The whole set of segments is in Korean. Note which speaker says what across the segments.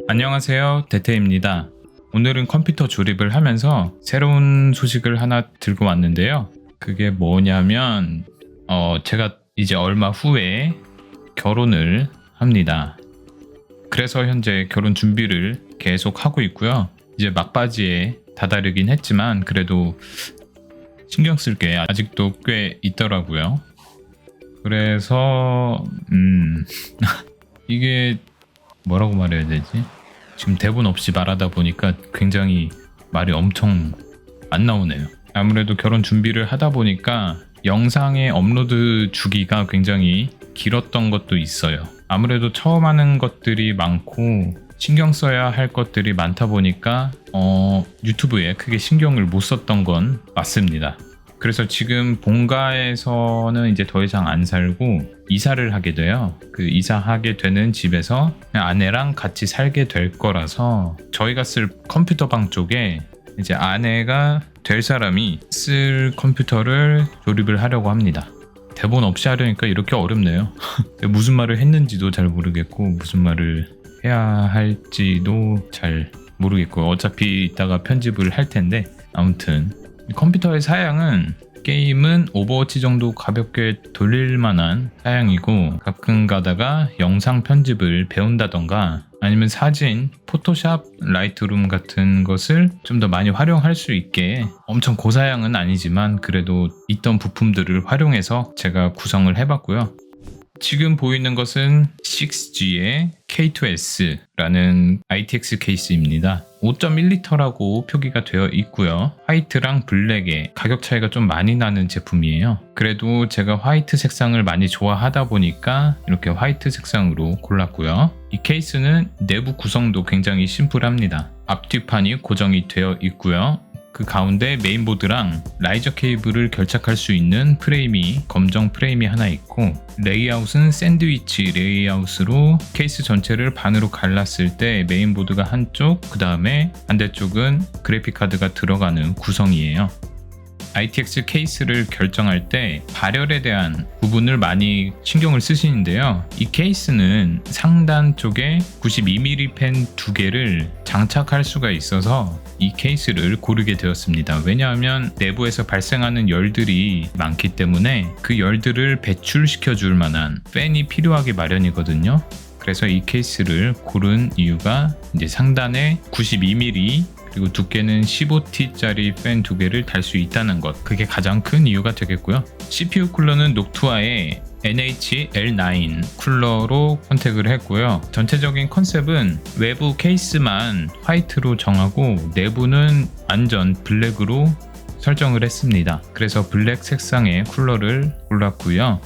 Speaker 1: 안녕하세요, 대태입니다. 오늘은 컴퓨터 조립을 하면서 새로운 소식을 하나 들고 왔는데요. 그게 뭐냐면 제가 이제 얼마 후에 결혼을 합니다. 그래서 현재 결혼 준비를 계속 하고 있고요. 이제 막바지에 다다르긴 했지만 그래도 신경 쓸 게 아직도 꽤 있더라고요. 그래서 이게 뭐라고 말해야 되지? 지금 대본 없이 말하다 보니까 굉장히 말이 엄청 안 나오네요. 아무래도 결혼 준비를 하다 보니까 영상의 업로드 주기가 굉장히 길었던 것도 있어요. 아무래도 처음 하는 것들이 많고 신경 써야 할 것들이 많다 보니까 유튜브에 크게 신경을 못 썼던 건 맞습니다. 그래서 지금 본가에서는 이제 더 이상 안 살고 이사를 하게 돼요. 그 이사하게 되는 집에서 아내랑 같이 살게 될 거라서 저희가 쓸 컴퓨터방 쪽에 이제 아내가 될 사람이 쓸 컴퓨터를 조립을 하려고 합니다. 대본 없이 하려니까 이렇게 어렵네요. 무슨 말을 했는지도 잘 모르겠고 무슨 말을 해야 할지도 잘 모르겠고 어차피 이따가 편집을 할 텐데 아무튼 컴퓨터의 사양은 게임은 오버워치 정도 가볍게 돌릴 만한 사양이고 가끔 가다가 영상 편집을 배운다던가 아니면 사진, 포토샵, 라이트룸 같은 것을 좀 더 많이 활용할 수 있게 엄청 고사양은 아니지만 그래도 있던 부품들을 활용해서 제가 구성을 해봤고요. 지금 보이는 것은 6G의 K2S라는 ITX 케이스입니다. 5.1L라고 표기가 되어 있고요. 화이트랑 블랙의 가격 차이가 좀 많이 나는 제품이에요. 그래도 제가 화이트 색상을 많이 좋아하다 보니까 이렇게 화이트 색상으로 골랐고요. 이 케이스는 내부 구성도 굉장히 심플합니다. 앞뒤판이 고정이 되어 있고요. 그 가운데 메인보드랑 라이저 케이블을 결착할 수 있는 프레임이 검정 프레임이 하나 있고 레이아웃은 샌드위치 레이아웃으로 케이스 전체를 반으로 갈랐을 때 메인보드가 한쪽 그 다음에 반대쪽은 그래픽카드가 들어가는 구성이에요. ITX 케이스를 결정할 때 발열에 대한 부분을 많이 신경을 쓰시는데요. 이 케이스는 상단 쪽에 92mm 펜 2개를 장착할 수가 있어서 이 케이스를 고르게 되었습니다. 왜냐하면 내부에서 발생하는 열들이 많기 때문에 그 열들을 배출시켜 줄 만한 팬이 필요하기 마련이거든요. 그래서 이 케이스를 고른 이유가 이제 상단에 92mm 그리고 두께는 15T짜리 팬 2개를 달 수 있다는 것, 그게 가장 큰 이유가 되겠고요. CPU 쿨러는 녹투아의 NH-L9 쿨러로 선택을 했고요. 전체적인 컨셉은 외부 케이스만 화이트로 정하고 내부는 완전 블랙으로 설정을 했습니다. 그래서 블랙 색상의 쿨러를 골랐고요.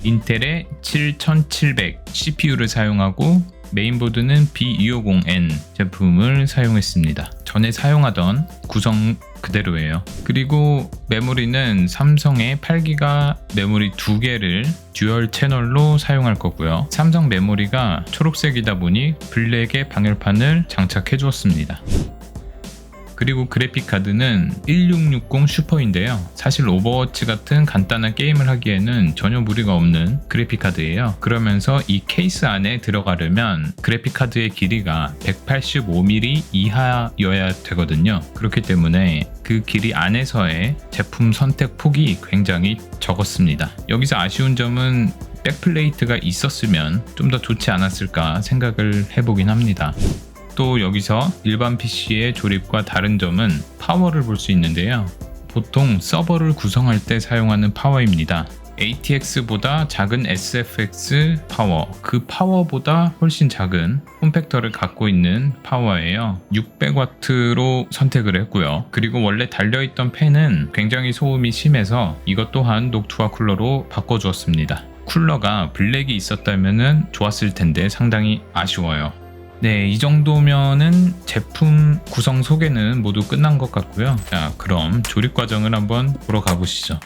Speaker 1: 인텔의 7700 CPU를 사용하고 메인보드는 B250N 제품을 사용했습니다. 전에 사용하던 구성 그대로예요. 그리고 메모리는 삼성의 8기가 메모리 2개를 듀얼 채널로 사용할 거고요. 삼성 메모리가 초록색이다 보니 블랙의 방열판을 장착해 주었습니다. 그리고 그래픽카드는 1660 슈퍼인데요. 사실 오버워치 같은 간단한 게임을 하기에는 전혀 무리가 없는 그래픽카드예요. 그러면서 이 케이스 안에 들어가려면 그래픽카드의 길이가 185mm 이하여야 되거든요. 그렇기 때문에 그 길이 안에서의 제품 선택 폭이 굉장히 적었습니다. 여기서 아쉬운 점은 백플레이트가 있었으면 좀 더 좋지 않았을까 생각을 해보긴 합니다. 또 여기서 일반 PC의 조립과 다른 점은 파워를 볼 수 있는데요. 보통 서버를 구성할 때 사용하는 파워입니다. ATX보다 작은 SFX 파워, 그 파워보다 훨씬 작은 폼팩터를 갖고 있는 파워예요. 600W로 선택을 했고요. 그리고 원래 달려있던 팬은 굉장히 소음이 심해서 이것 또한 녹투아 쿨러로 바꿔주었습니다. 쿨러가 블랙이 있었다면 좋았을 텐데 상당히 아쉬워요. 네, 이 정도면은 제품 구성 소개는 모두 끝난 것 같고요. 자, 그럼 조립 과정을 한번 보러 가보시죠.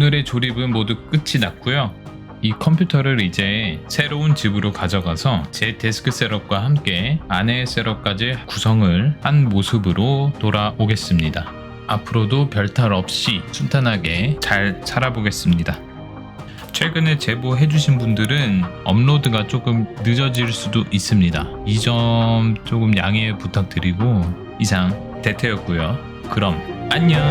Speaker 1: 오늘의 조립은 모두 끝이 났고요. 이 컴퓨터를 이제 새로운 집으로 가져가서 제 데스크 셋업과 함께 안의 셋업까지 구성을 한 모습으로 돌아오겠습니다. 앞으로도 별탈 없이 순탄하게 잘 살아보겠습니다. 최근에 제보해주신 분들은 업로드가 조금 늦어질 수도 있습니다. 이 점 조금 양해 부탁드리고 이상 대태였고요. 그럼 안녕.